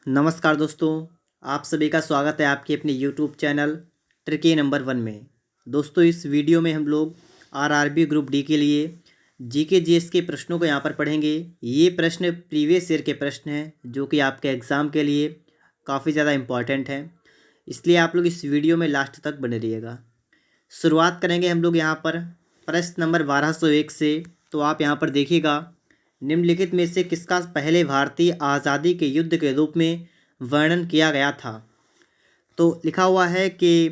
नमस्कार दोस्तों, आप सभी का स्वागत है आपके अपने यूट्यूब चैनल ट्रिकी नंबर 1 में। दोस्तों, इस वीडियो में हम लोग आरआरबी ग्रुप डी के लिए जीके जीएस के प्रश्नों को यहाँ पर पढ़ेंगे। ये प्रश्न प्रीवियस ईयर के प्रश्न हैं जो कि आपके एग्ज़ाम के लिए काफ़ी ज़्यादा इम्पॉर्टेंट हैं, इसलिए आप लोग इस वीडियो में लास्ट तक बने रहिएगा। शुरुआत करेंगे हम लोग यहाँ पर प्रश्न नंबर 1201 से। तो आप यहाँ पर देखिएगा, निम्नलिखित में से किसका पहले भारतीय आज़ादी के युद्ध के रूप में वर्णन किया गया था। तो लिखा हुआ है कि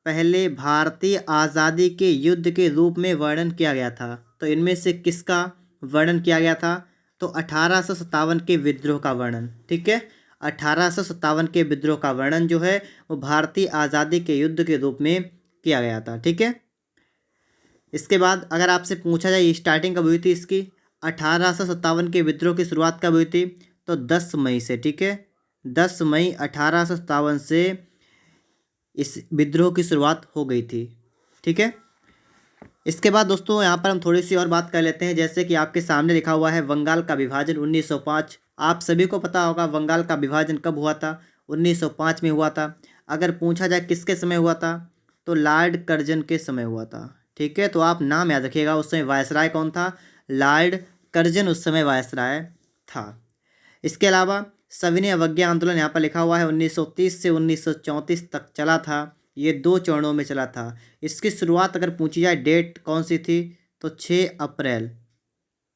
पहले भारतीय आज़ादी के युद्ध के रूप में वर्णन किया गया था। तो इनमें से किसका वर्णन किया गया था? तो 1857 के विद्रोह का वर्णन। ठीक है, 1857 के विद्रोह का वर्णन जो है वो भारतीय आज़ादी के युद्ध के रूप में किया गया था। ठीक है, इसके बाद अगर आपसे पूछा जाए स्टार्टिंग कब हुई थी इसकी, 1857 के विद्रोह की शुरुआत कब हुई थी? तो 10 मई से। ठीक है, 10 मई 1857 से इस विद्रोह की शुरुआत हो गई थी। ठीक है, इसके बाद दोस्तों यहाँ पर हम थोड़ी सी और बात कर लेते हैं। जैसे कि आपके सामने लिखा हुआ है बंगाल का विभाजन 1905। आप सभी को पता होगा बंगाल का विभाजन कब हुआ था? 1905 में हुआ था। अगर पूछा जाए किसके समय हुआ था, तो लॉर्ड कर्जन के समय हुआ था। ठीक है, तो आप नाम याद रखिएगा, उस समय वायसराय कौन था? लॉर्ड कर्जन उस समय वायसराय था। इसके अलावा सविनय अवज्ञा आंदोलन यहाँ पर लिखा हुआ है 1930 से 1934 तक चला था। ये 2 चरणों में चला था। इसकी शुरुआत अगर पूछी जाए डेट कौन सी थी, तो 6 अप्रैल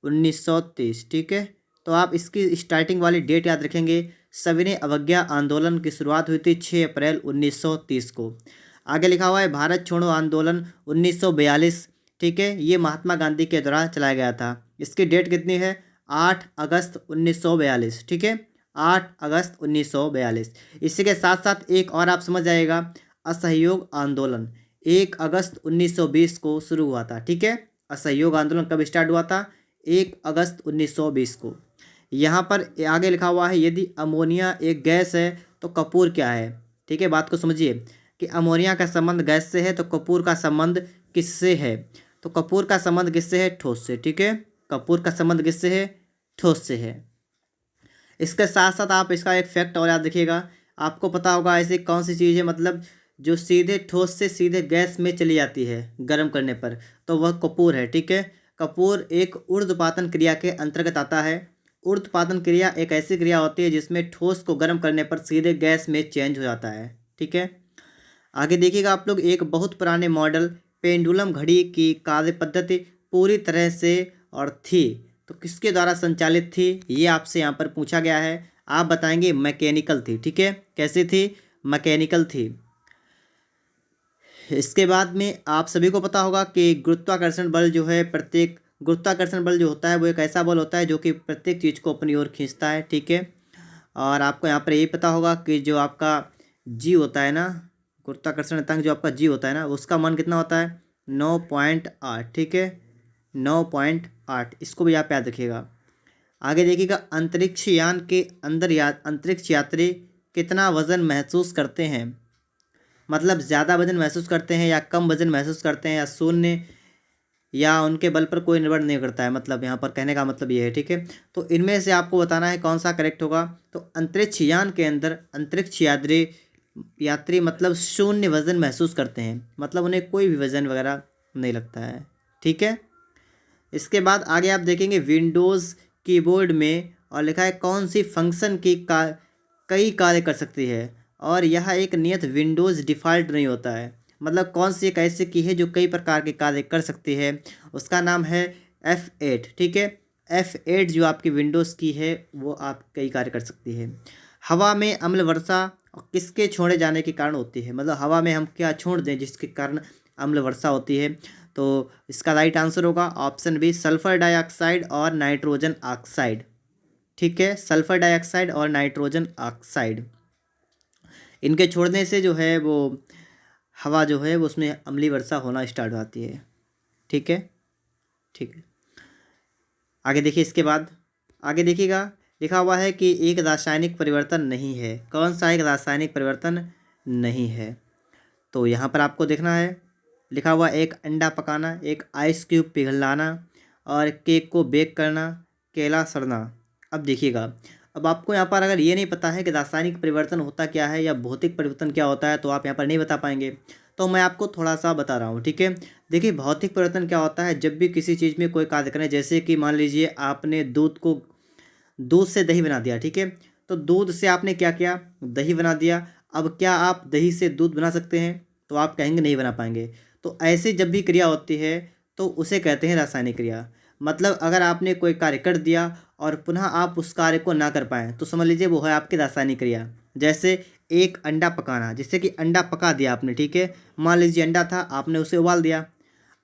1930। ठीक है, तो आप इसकी स्टार्टिंग वाली डेट याद रखेंगे। सविनय अवज्ञा आंदोलन की शुरुआत हुई थी 6 अप्रैल 1930 को। आगे लिखा हुआ है भारत छोड़ो आंदोलन 1942। ठीक है, ये महात्मा गांधी के द्वारा चलाया गया था। इसकी डेट कितनी है? 8 अगस्त 1942। ठीक है, 8 अगस्त 1942। इसी के साथ साथ एक और आप समझ जाएगा, असहयोग आंदोलन 1 अगस्त 1920 को शुरू हुआ था। ठीक है, असहयोग आंदोलन कब स्टार्ट हुआ था? 1 अगस्त 1920 को। यहाँ पर आगे लिखा हुआ है यदि अमोनिया एक गैस है तो कपूर क्या है? ठीक है, बात को समझिए कि अमोनिया का संबंध गैस से है तो कपूर का संबंध किससे है? तो कपूर का संबंध किससे है? ठोस से। ठीक है, कपूर का संबंध किससे है? ठोस से है। इसके साथ साथ आप इसका एक फैक्ट और याद रखिएगा। आपको पता होगा ऐसी कौन सी चीज़ है मतलब जो सीधे ठोस से सीधे गैस में चली जाती है गर्म करने पर, तो वह कपूर है। ठीक है, कपूर एक ऊर्ध्वपातन क्रिया के अंतर्गत आता है। ऊर्ध्वपातन क्रिया एक ऐसी क्रिया होती है जिसमें ठोस को गर्म करने पर सीधे गैस में चेंज हो जाता है। ठीक है, आगे देखिएगा आप लोग, एक बहुत पुराने मॉडल पेंडुलम घड़ी की कार्य पद्धति पूरी तरह से और थी तो किसके द्वारा संचालित थी, ये आपसे यहाँ पर पूछा गया है। आप बताएंगे मैकेनिकल थी। ठीक है, कैसी थी? मैकेनिकल थी। इसके बाद में आप सभी को पता होगा कि गुरुत्वाकर्षण बल जो है प्रत्येक गुरुत्वाकर्षण बल जो होता है वो एक ऐसा बल होता है जो कि प्रत्येक चीज़ को अपनी ओर खींचता है। ठीक है, और आपको यहाँ पर यही पता होगा कि जो आपका जी होता है ना, गुरुत्वाकर्षण तंग जो आपका जी होता है ना, उसका मान कितना होता है? 9.8। ठीक है, 9.8। इसको भी आप याद रखिएगा। आगे देखिएगा, अंतरिक्ष यान के अंदर अंतरिक्ष यात्री कितना वजन महसूस करते हैं? मतलब ज़्यादा वजन महसूस करते हैं या कम वजन महसूस करते हैं या शून्य या उनके बल पर कोई निर्भर नहीं करता है, मतलब यहाँ पर कहने का मतलब ये है। ठीक है, तो इनमें से आपको बताना है कौन सा करेक्ट होगा। तो अंतरिक्ष यान के अंदर अंतरिक्ष यात्री यात्री मतलब शून्य वजन महसूस करते हैं, मतलब उन्हें कोई भी वजन वगैरह नहीं लगता है। ठीक है, इसके बाद आगे आप देखेंगे विंडोज़ कीबोर्ड में और लिखा है कौन सी फंक्शन की कई कार्य कर सकती है, और यह एक नियत विंडोज़ डिफ़ॉल्ट नहीं होता है। मतलब कौन सी एक ऐसी की है जो कई प्रकार के कार्य कर सकती है, उसका नाम है F8। ठीक है, F8 जो आपकी विंडोज़ की है वो आप कई कार्य कर सकती है। हवा में अम्ल वर्षा किसके छोड़े जाने के कारण होती है? मतलब हवा में हम क्या छोड़ दें जिसके कारण अम्ल वर्षा होती है? तो इसका राइट आंसर होगा ऑप्शन बी, सल्फर डाइऑक्साइड और नाइट्रोजन ऑक्साइड। ठीक है, सल्फर डाइऑक्साइड और नाइट्रोजन ऑक्साइड, इनके छोड़ने से जो है वो हवा जो है वो उसमें अम्लीय वर्षा होना स्टार्ट हो जाती है। ठीक है, ठीक है, आगे देखिए। इसके बाद आगे देखिएगा, लिखा हुआ है कि एक रासायनिक परिवर्तन नहीं है। कौन सा एक रासायनिक परिवर्तन नहीं है? तो यहाँ पर आपको देखना है, लिखा हुआ एक अंडा पकाना, एक आइस क्यूब पिघलाना और केक को बेक करना, केला सड़ना। अब देखिएगा, अब आपको यहाँ पर अगर ये नहीं पता है कि रासायनिक परिवर्तन होता क्या है या भौतिक परिवर्तन क्या होता है तो आप यहाँ पर नहीं बता पाएंगे। तो मैं आपको थोड़ा सा बता रहा हूँ, ठीक है। देखिए भौतिक परिवर्तन क्या होता है, जब भी किसी चीज़ में कोई कार्य करें, जैसे कि मान लीजिए आपने दूध से दही बना दिया, ठीक है। तो दूध से आपने क्या किया, दही बना दिया। अब क्या आप दही से दूध बना सकते हैं, तो आप कहेंगे नहीं बना पाएंगे। तो ऐसे जब भी क्रिया होती है तो उसे कहते हैं रासायनिक क्रिया। मतलब अगर आपने कोई कार्य कर दिया और पुनः आप उस कार्य को ना कर पाएँ तो समझ लीजिए वो है आपकी रासायनिक क्रिया। जैसे एक अंडा पकाना, जिससे कि अंडा पका दिया आपने, ठीक है। मान लीजिए अंडा था, आपने उसे उबाल दिया।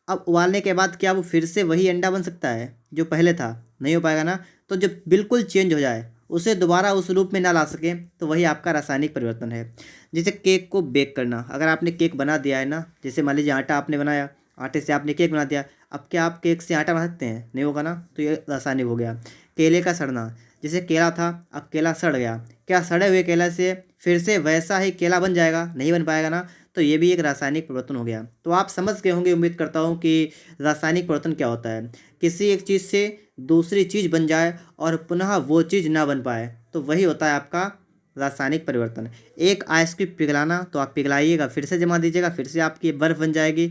अब उबालने के बाद क्या वो फिर से वही अंडा बन सकता है जो पहले था? नहीं हो पाएगा ना। तो जब बिल्कुल चेंज हो जाए, उसे दोबारा उस रूप में ना ला सकें, तो वही आपका रासायनिक परिवर्तन है। जैसे केक को बेक करना, अगर आपने केक बना दिया है ना, जैसे मान लीजिए आटा आपने बनाया, आटे से आपने केक बना दिया। अब क्या आप केक से आटा बना सकते हैं? नहीं होगा ना, तो ये रासायनिक हो गया। केले का सड़ना, जैसे केला था, अब केला सड़ गया, क्या सड़े हुए केला से फिर से वैसा ही केला बन जाएगा? नहीं बन पाएगा ना। तो ये भी एक रासायनिक परिवर्तन हो गया। तो आप समझ गए होंगे, उम्मीद करता हूँ कि रासायनिक परिवर्तन क्या होता है। किसी एक चीज़ से दूसरी चीज़ बन जाए और पुनः वो चीज़ ना बन पाए, तो वही होता है आपका रासायनिक परिवर्तन। एक आइसक्रीम पिघलाना, तो आप पिघलाइएगा, फिर से जमा दीजिएगा, फिर से आपकी बर्फ़ बन जाएगी।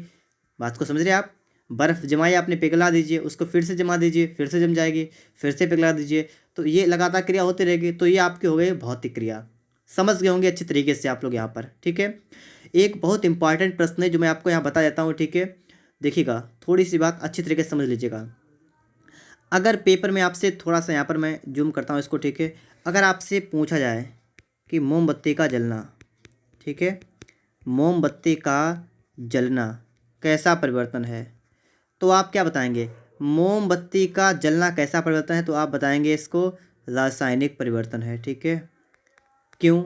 बात को समझ रहे हैं आप? बर्फ़ जमाई आपने, पिघला दीजिए, उसको फिर से जमा दीजिए, फिर से जम जाएगी, फिर से पिघला दीजिए। तो ये लगातार क्रिया होती रहेगी। तो ये आपकी हो गई भौतिक क्रिया। समझ गए होंगे अच्छी तरीके से आप लोग यहाँ पर, ठीक है। एक बहुत इंपॉर्टेंट प्रश्न है जो मैं आपको यहाँ बता देता हूँ, ठीक है। देखिएगा, थोड़ी सी बात अच्छी तरीके से समझ लीजिएगा। अगर पेपर में आपसे थोड़ा सा, यहाँ पर मैं जूम करता हूँ इसको, ठीक है। अगर आपसे पूछा जाए कि मोमबत्ती का जलना, ठीक है, मोमबत्ती का जलना कैसा परिवर्तन है, तो आप क्या बताएंगे? मोमबत्ती का जलना कैसा परिवर्तन है, तो आप बताएंगे इसको रासायनिक परिवर्तन है, ठीक है। क्यों?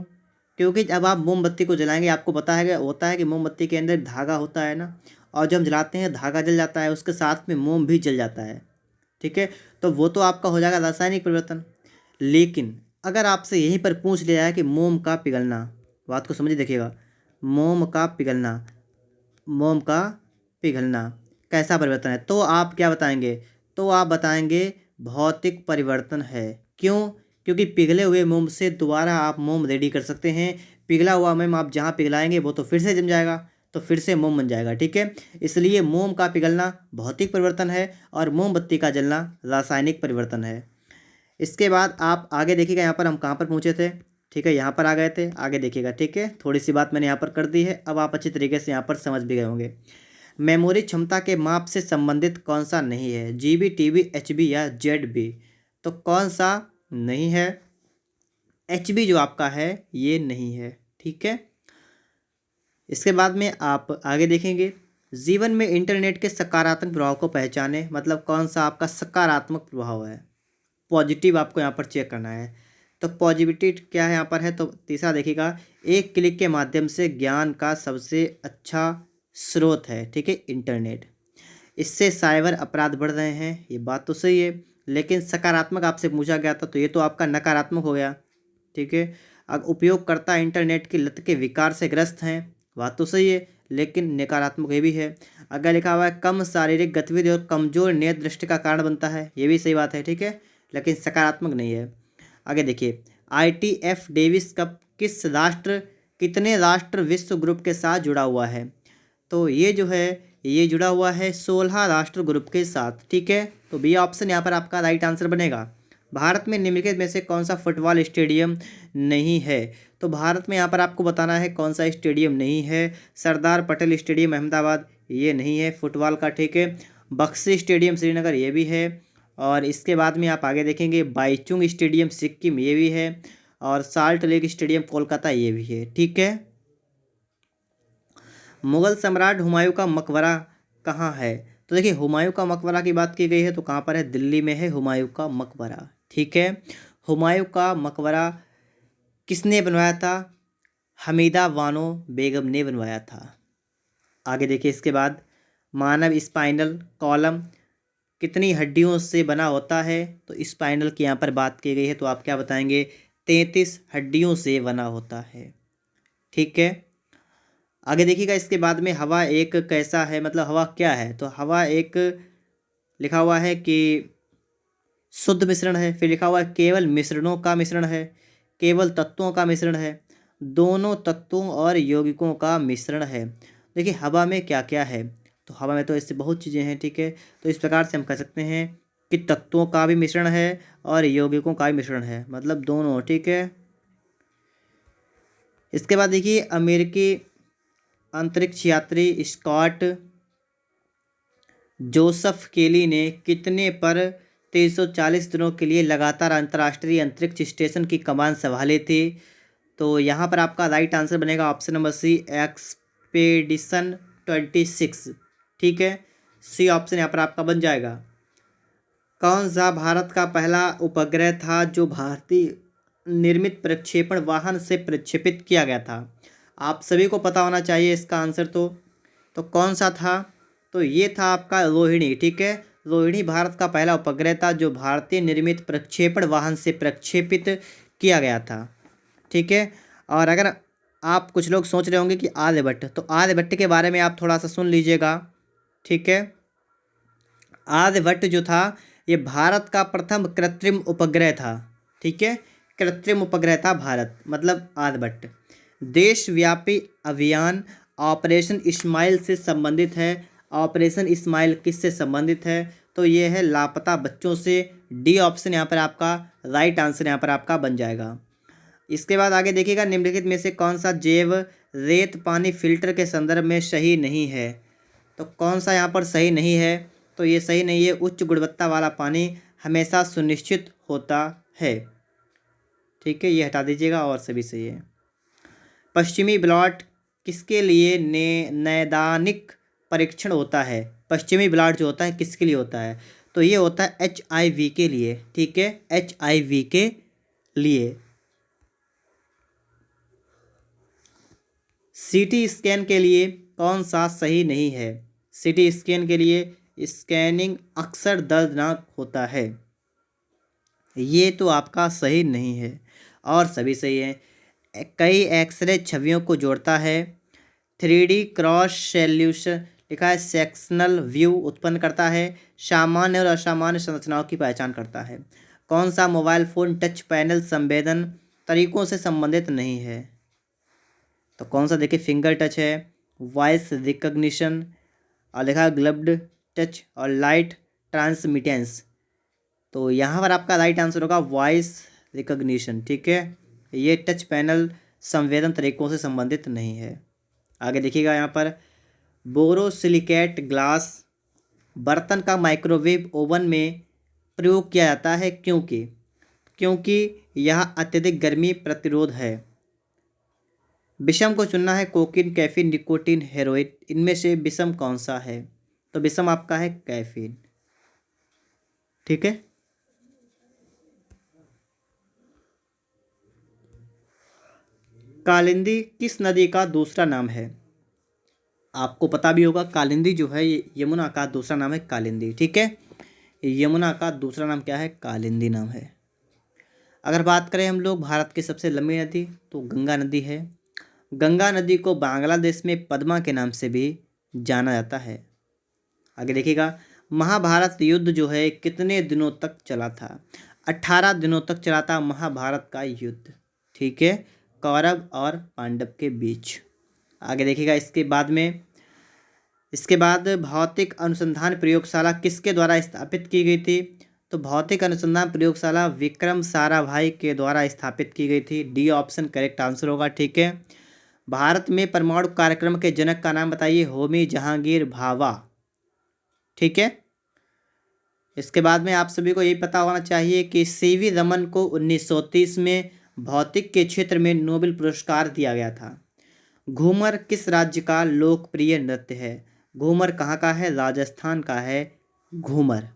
क्योंकि जब आप मोमबत्ती को जलाएंगे, आपको पता है होता है कि मोमबत्ती के अंदर धागा होता है ना, और जब हम जलाते हैं धागा जल जाता है, उसके साथ में मोम भी जल जाता है, ठीक है। तो वो तो आपका हो जाएगा रासायनिक परिवर्तन। लेकिन अगर आपसे यहीं पर पूछ लिया है कि मोम का पिघलना, बात को समझिए, देखिएगा, मोम का पिघलना, मोम का पिघलना कैसा परिवर्तन है, तो आप क्या बताएंगे? तो आप बताएंगे भौतिक परिवर्तन है। क्यों? क्योंकि पिघले हुए मोम से दोबारा आप मोम रेडी कर सकते हैं। पिघला हुआ मोम आप जहाँ पिघलाएंगे वो तो फिर से जम जाएगा, तो फिर से मोम बन जाएगा, ठीक है। इसलिए मोम का पिघलना भौतिक परिवर्तन है और मोमबत्ती का जलना रासायनिक परिवर्तन है। इसके बाद आप आगे देखिएगा, यहाँ पर हम कहाँ पर पहुँचे थे, ठीक है, यहाँ पर आ गए थे। आगे देखिएगा, ठीक है, थोड़ी सी बात मैंने यहाँ पर कर दी है, अब आप अच्छी तरीके से यहाँ पर समझ भी गए होंगे। मेमोरी क्षमता के माप से संबंधित कौन सा नहीं है? जीबी, टीबी, एचबी या जेडबी? तो कौन सा नहीं है? एचबी जो आपका है ये नहीं है, ठीक है। इसके बाद में आप आगे देखेंगे, जीवन में इंटरनेट के सकारात्मक प्रभाव को पहचाने, मतलब कौन सा आपका सकारात्मक प्रभाव है। पॉजिटिव आपको यहाँ पर चेक करना है। तो पॉजिटिविटी क्या है यहाँ पर है, तो तीसरा देखिएगा, एक क्लिक के माध्यम से ज्ञान का सबसे अच्छा स्रोत है, ठीक है, इंटरनेट। इससे साइबर अपराध बढ़ रहे हैं, ये बात तो सही है। लेकिन सकारात्मक आपसे पूछा गया था, तो ये तो आपका नकारात्मक हो गया, ठीक है। अब उपयोगकर्ता इंटरनेट की लत के विकार से ग्रस्त हैं, बात तो सही है, लेकिन नकारात्मक ये भी है। अगर लिखा हुआ है कम शारीरिक गतिविधि और कमजोर नेत्र दृष्टि का कारण बनता है, ये भी सही बात है, ठीक है, लेकिन सकारात्मक नहीं है। आगे देखिए, ITF डेविस कप कितने राष्ट्र विश्व ग्रुप के साथ जुड़ा हुआ है? तो ये जो है ये जुड़ा हुआ है 16 राष्ट्र ग्रुप के साथ, ठीक है। तो बी ऑप्शन यहाँ पर आपका राइट आंसर बनेगा। भारत में निम्नलिखित में से कौन सा फुटबॉल स्टेडियम नहीं है? तो भारत में यहाँ पर आपको बताना है कौन सा स्टेडियम नहीं है। सरदार पटेल स्टेडियम अहमदाबाद, ये नहीं है फुटबॉल का, ठीक है। बक्सी स्टेडियम श्रीनगर, ये भी है। और इसके बाद में आप आगे देखेंगे बाईचुंग स्टेडियम सिक्किम, ये भी है। और साल्ट लेक स्टेडियम कोलकाता, ये भी है, ठीक है। मुगल सम्राट हुमायूं का मकबरा कहाँ है? तो देखिए, हुमायूं का मकबरा की बात की गई है तो कहाँ पर है? दिल्ली में है हुमायूं का मकबरा, ठीक है। हुमायूं का मकबरा किसने बनवाया था? हमीदा बानो बेगम ने बनवाया था। आगे देखिए, इसके बाद मानव स्पाइनल कॉलम कितनी हड्डियों से बना होता है? तो स्पाइनल की यहाँ पर बात की गई है, तो आप क्या बताएंगे? 33 हड्डियों से बना होता है, ठीक है। आगे देखिएगा, इसके बाद में हवा एक कैसा है, मतलब हवा क्या है? तो हवा एक लिखा हुआ है कि शुद्ध मिश्रण है। फिर लिखा हुआ है केवल मिश्रणों का मिश्रण है, केवल तत्वों का मिश्रण है, दोनों तत्वों और यौगिकों का मिश्रण है। देखिए हवा में क्या क्या है, तो हवा में तो इससे बहुत चीज़ें हैं, ठीक है। तो इस प्रकार से हम कह सकते हैं कि तत्वों का भी मिश्रण है और यौगिकों का भी मिश्रण है, मतलब दोनों, ठीक है। इसके बाद देखिए अमेरिकी अंतरिक्ष यात्री स्कॉट जोसेफ केली ने कितने पर 340 दिनों के लिए लगातार अंतर्राष्ट्रीय अंतरिक्ष स्टेशन की कमान संभाली थी। तो यहाँ पर आपका राइट आंसर बनेगा ऑप्शन नंबर सी, एक्सपेडिशन 26, ठीक है। सी ऑप्शन यहाँ पर आपका बन जाएगा। कौन सा भारत का पहला उपग्रह था जो भारतीय निर्मित प्रक्षेपण वाहन से प्रक्षेपित किया गया था? आप सभी को पता होना चाहिए इसका आंसर। तो कौन सा था? तो ये था आपका रोहिणी, ठीक है। रोहिणी भारत का पहला उपग्रह था जो भारतीय निर्मित प्रक्षेपण वाहन से प्रक्षेपित किया गया था, ठीक है। और अगर आप कुछ लोग सोच रहे होंगे कि आर्यभट्ट, तो आर्यभट्ट के बारे में आप थोड़ा सा सुन लीजिएगा, ठीक है। आर्यभट्ट जो था ये भारत का प्रथम कृत्रिम उपग्रह था, ठीक है। कृत्रिम उपग्रह था भारत, मतलब आर्यभट्ट। देशव्यापी अभियान ऑपरेशन इस्माइल से संबंधित है। ऑपरेशन इस्माइल किससे संबंधित है? तो ये है लापता बच्चों से। डी ऑप्शन यहाँ पर आपका राइट आंसर यहाँ पर आपका बन जाएगा। इसके बाद आगे देखिएगा, निम्नलिखित में से कौन सा जैव रेत पानी फिल्टर के संदर्भ में सही नहीं है? तो कौन सा यहाँ पर सही नहीं है? तो ये सही नहीं है, उच्च गुणवत्ता वाला पानी हमेशा सुनिश्चित होता है, ठीक है। ये हटा दीजिएगा और सभी सही है। पश्चिमी ब्लॉट किसके लिए नैदानिक परीक्षण होता है? पश्चिमी ब्लॉट जो होता है किसके लिए होता है? तो ये होता है HIV के लिए, ठीक है, HIV के लिए। CT स्कैन के लिए कौन सा सही नहीं है? CT स्कैन के लिए स्कैनिंग अक्सर दर्दनाक होता है, ये तो आपका सही नहीं है और सभी सही है। कई एक्सरे छवियों को जोड़ता है। 3D क्रॉस सॉल्यूशन लिखा है, सेक्शनल व्यू उत्पन्न करता है, सामान्य और असामान्य संरचनाओं की पहचान करता है। कौन सा मोबाइल फ़ोन टच पैनल संवेदन तरीकों से संबंधित नहीं है? तो कौन सा? देखिए फिंगर टच है, वॉइस रिकग्निशन और लिखा है ग्लव्ड टच और लाइट ट्रांसमिटेंस। तो यहाँ पर आपका राइट आंसर होगा वॉइस रिकग्निशन, ठीक है। ये टच पैनल संवेदन तरीकों से संबंधित नहीं है। आगे देखिएगा यहाँ पर, बोरोसिलिकेट ग्लास बर्तन का माइक्रोवेव ओवन में प्रयोग किया जाता है क्योंकि यह अत्यधिक गर्मी प्रतिरोध है। विषम को चुनना है, कोकीन, कैफीन, निकोटीन, हेरोइन, इनमें से विषम कौन सा है? तो विषम आपका है कैफीन, ठीक है। कालिंदी किस नदी का दूसरा नाम है? आपको पता भी होगा, कालिंदी जो है ये यमुना का दूसरा नाम है कालिंदी, ठीक है। यमुना का दूसरा नाम क्या है? कालिंदी नाम है। अगर बात करें हम लोग भारत की सबसे लंबी नदी, तो गंगा नदी है। गंगा नदी को बांग्लादेश में पद्मा के नाम से भी जाना जाता है। आगे देखिएगा, महाभारत युद्ध जो है कितने दिनों तक चला था? 18 दिनों तक चला था महाभारत का युद्ध, ठीक है, कौरव और पांडव के बीच। आगे देखिएगा, इसके बाद भौतिक अनुसंधान प्रयोगशाला किसके द्वारा स्थापित की गई थी? तो भौतिक अनुसंधान प्रयोगशाला विक्रम साराभाई के द्वारा स्थापित की गई थी। डी ऑप्शन करेक्ट आंसर होगा, ठीक है। भारत में परमाणु कार्यक्रम के जनक का नाम बताइए? होमी जहांगीर भाभा, ठीक है। इसके बाद में आप सभी को यही पता होना चाहिए कि CV रमन को 1930 में भौतिक के क्षेत्र में नोबेल पुरस्कार दिया गया था। घूमर किस राज्य का लोकप्रिय नृत्य है? घूमर कहाँ का है? राजस्थान का है घूमर।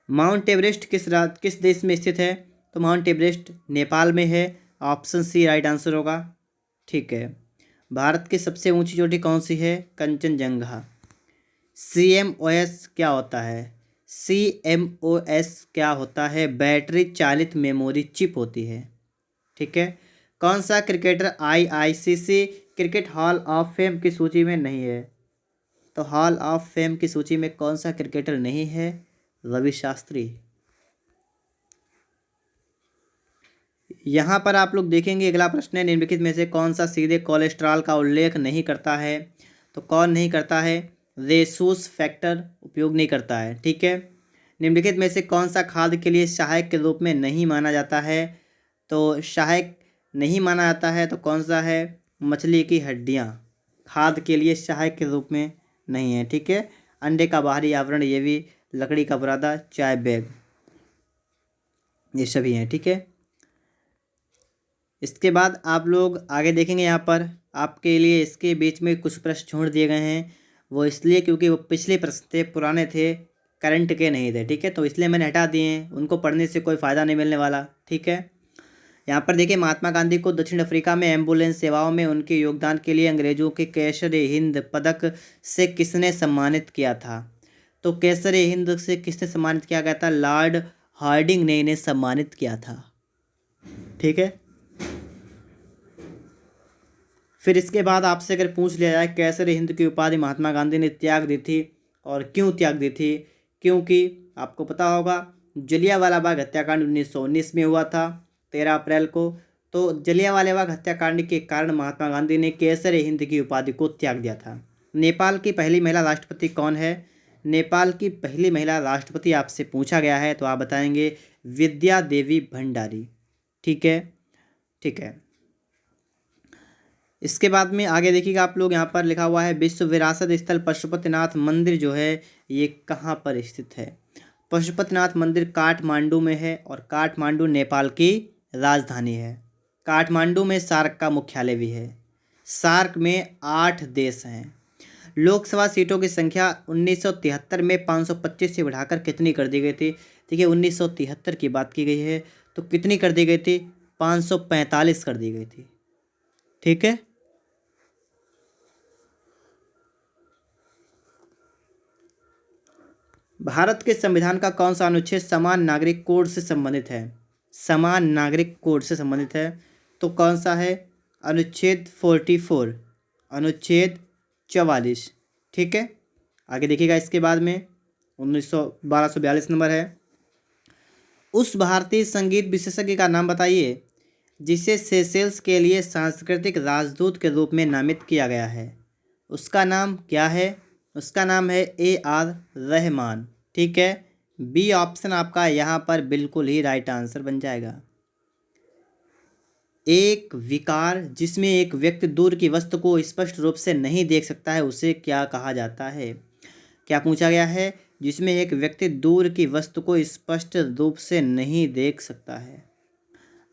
माउंट एवरेस्ट किस देश में स्थित है? तो माउंट एवरेस्ट नेपाल में है। ऑप्शन सी राइट आंसर होगा, ठीक है। भारत की सबसे ऊंची चोटी कौन सी है? कंचनजंगा। CMOS क्या होता है? CMOS क्या होता है? बैटरी चालित मेमोरी चिप होती है, ठीक है। कौन सा cricketer ICC cricket hall of fame की सूची में नहीं है? तो हॉल ऑफ फेम की सूची में कौन सा क्रिकेटर नहीं है? रवि शास्त्री। यहाँ पर आप लोग देखेंगे अगला प्रश्न है, निम्नलिखित में से कौन सा सीधे कोलेस्ट्रॉल का उल्लेख नहीं करता है? तो कौन नहीं करता है? रेसूस फैक्टर उपयोग नहीं करता है। ठीक है। निम्नलिखित में से कौन सा खाद्य के लिए सहायक के रूप में नहीं माना जाता है? तो सहायक नहीं माना जाता है तो कौन सा है? मछली की हड्डियाँ खाद्य के लिए सहायक के रूप में नहीं है। ठीक है। अंडे का बाहरी आवरण, ये भी, लकड़ी का बुरादा, चाय बैग, ये सभी हैं। ठीक है। इसके बाद आप लोग आगे देखेंगे, यहाँ पर आपके लिए इसके बीच में कुछ प्रश्न छोड़ दिए गए हैं। वो इसलिए क्योंकि वो पिछले प्रश्न थे, पुराने थे, करंट के नहीं थे। ठीक है। तो इसलिए मैंने हटा दिए हैं, उनको पढ़ने से कोई फ़ायदा नहीं मिलने वाला। ठीक है। यहाँ पर देखिए, महात्मा गांधी को दक्षिण अफ्रीका में एम्बुलेंस सेवाओं में उनके योगदान के लिए अंग्रेजों के कैसर-ए-हिंद पदक से किसने सम्मानित किया था? तो कैसर-ए-हिंद से किसने सम्मानित किया गया था? लॉर्ड हार्डिंग ने इन्हें सम्मानित किया था। ठीक है। फिर इसके बाद आपसे अगर पूछ लिया जाए कैसर-ए-हिंद की उपाधि महात्मा गांधी ने त्याग दी थी और क्यों त्याग दी थी? क्योंकि आपको पता होगा जलियांवाला बाग हत्याकांड 1919 में हुआ था, 13 अप्रैल को। तो जलियांवाला बाग हत्याकांड के कारण महात्मा गांधी ने कैसर-ए-हिंद की उपाधि को त्याग दिया था। नेपाल की पहली महिला राष्ट्रपति कौन है? नेपाल की पहली महिला राष्ट्रपति आपसे पूछा गया है तो आप बताएंगे विद्या देवी भंडारी। ठीक है। ठीक है। इसके बाद में आगे देखिएगा आप लोग, यहाँ पर लिखा हुआ है विश्व विरासत स्थल पशुपतिनाथ मंदिर जो है ये कहाँ पर स्थित है? पशुपतिनाथ मंदिर काठमांडू में है और काठमांडू नेपाल की राजधानी है। काठमांडू में सार्क का मुख्यालय भी है। सार्क में 8 देश हैं। लोकसभा सीटों की संख्या 1973 में 525 से बढ़ाकर कितनी कर दी गई थी? देखिए 1973 की बात की गई है तो कितनी कर दी गई थी? 545 कर दी गई थी। ठीक है। भारत के संविधान का कौन सा अनुच्छेद समान नागरिक कोड से संबंधित है? समान नागरिक कोड से संबंधित है तो कौन सा है? अनुच्छेद 44, अनुच्छेद 44। ठीक है। आगे देखिएगा इसके बाद में 1242 नंबर है, उस भारतीय संगीत विशेषज्ञ का नाम बताइए जिसे सेशेल्स के लिए सांस्कृतिक राजदूत के रूप में नामित किया गया है। उसका नाम क्या है? उसका नाम है AR रहमान। ठीक है। बी ऑप्शन आपका यहाँ पर बिल्कुल ही राइट आंसर बन जाएगा। एक विकार जिसमें एक व्यक्ति दूर की वस्तु को स्पष्ट रूप से नहीं देख सकता है उसे क्या कहा जाता है? क्या पूछा गया है? जिसमें एक व्यक्ति दूर की वस्तु को स्पष्ट रूप से नहीं देख सकता है।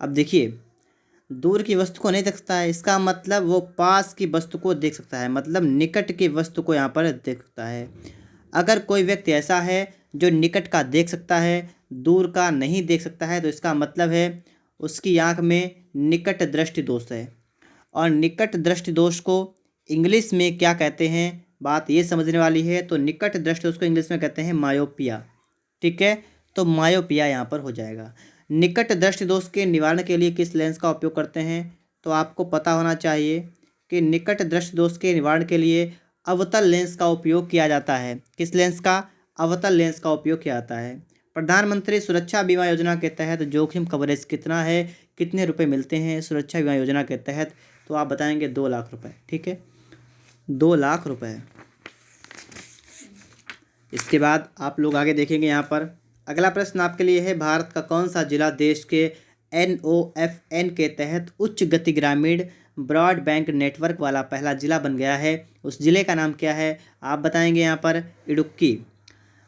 अब देखिए, दूर की वस्तु को नहीं देख सकता है, इसका मतलब वो पास की वस्तु को देख सकता है, मतलब निकट की वस्तु को यहाँ पर देख सकता है। अगर कोई व्यक्ति ऐसा है जो निकट का देख सकता है, दूर का नहीं देख सकता है, तो इसका मतलब है उसकी आँख में निकट दृष्टि दोष है। और निकट दृष्टि दोष को इंग्लिश में क्या कहते हैं, बात ये समझने वाली है। तो निकट दृष्टि दोष को इंग्लिश में कहते हैं मायोपिया। ठीक है। तो मायोपिया यहाँ पर हो जाएगा। निकट दृष्टि दोष के निवारण के लिए किस लेंस का उपयोग करते हैं? तो आपको पता होना चाहिए कि निकट दृष्टि दोष के निवारण के लिए अवतल लेंस का उपयोग किया जाता है। किस लेंस का? अवतल लेंस का उपयोग किया जाता है। प्रधानमंत्री सुरक्षा बीमा योजना के तहत जोखिम कवरेज कितना है? कितने रुपए मिलते हैं सुरक्षा बीमा योजना के तहत? तो आप बताएंगे 2 लाख रुपए। ठीक है। 2 लाख रुपए। इसके बाद आप लोग आगे देखेंगे, यहाँ पर अगला प्रश्न आपके लिए है, भारत का कौन सा जिला देश के NOFN के तहत उच्च गति ग्रामीण ब्रॉडबैंड नेटवर्क वाला पहला जिला बन गया है? उस जिले का नाम क्या है? आप बताएंगे यहाँ पर इडुक्की।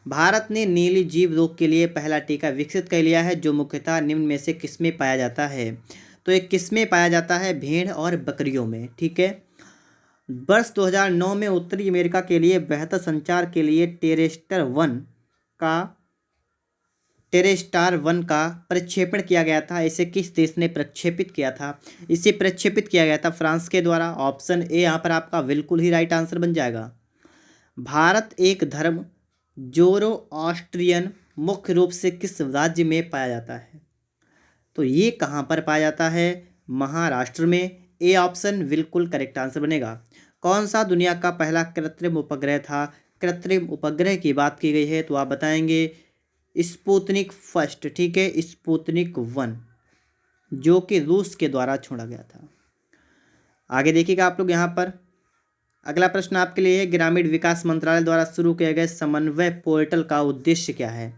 भारत ने नीली जीव रोग के लिए पहला टीका विकसित कर लिया है जो मुख्यतः निम्न में से किसमें पाया जाता है? तो एक किसमें पाया जाता है? भेड़ और बकरियों में। ठीक है। वर्ष 2009 में उत्तरी अमेरिका के लिए बेहतर संचार के लिए टेरेस्टार 1 का प्रक्षेपण किया गया था। इसे किस देश ने प्रक्षेपित किया था? इसे प्रक्षेपित किया गया था फ्रांस के द्वारा। ऑप्शन ए यहाँ पर आपका बिल्कुल ही राइट आंसर बन जाएगा। भारत एक धर्म जोरोआस्ट्रियन मुख्य रूप से किस राज्य में पाया जाता है? तो ये कहाँ पर पाया जाता है? महाराष्ट्र में। ए ऑप्शन बिल्कुल करेक्ट आंसर बनेगा। कौन सा दुनिया का पहला कृत्रिम उपग्रह था? कृत्रिम उपग्रह की बात की गई है तो आप बताएंगे स्पुतनिक फर्स्ट, ठीक है, स्पुतनिक 1, जो कि रूस के द्वारा छोड़ा गया था। आगे देखिएगा आप लोग यहाँ पर अगला प्रश्न आपके लिए है, ग्रामीण विकास मंत्रालय द्वारा शुरू किए गए समन्वय पोर्टल का उद्देश्य क्या है?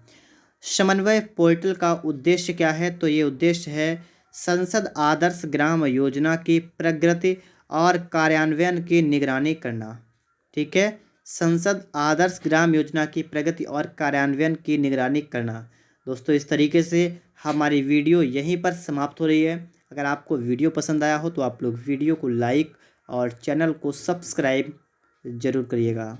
समन्वय पोर्टल का उद्देश्य क्या है? तो ये उद्देश्य है संसद आदर्श ग्राम योजना की प्रगति और कार्यान्वयन की निगरानी करना, ठीक है, संसद आदर्श ग्राम योजना की प्रगति और कार्यान्वयन की निगरानी करना। दोस्तों इस तरीके से हमारी वीडियो यहीं पर समाप्त हो रही है। अगर आपको वीडियो पसंद आया हो तो आप लोग वीडियो को लाइक और चैनल को सब्सक्राइब ज़रूर करिएगा।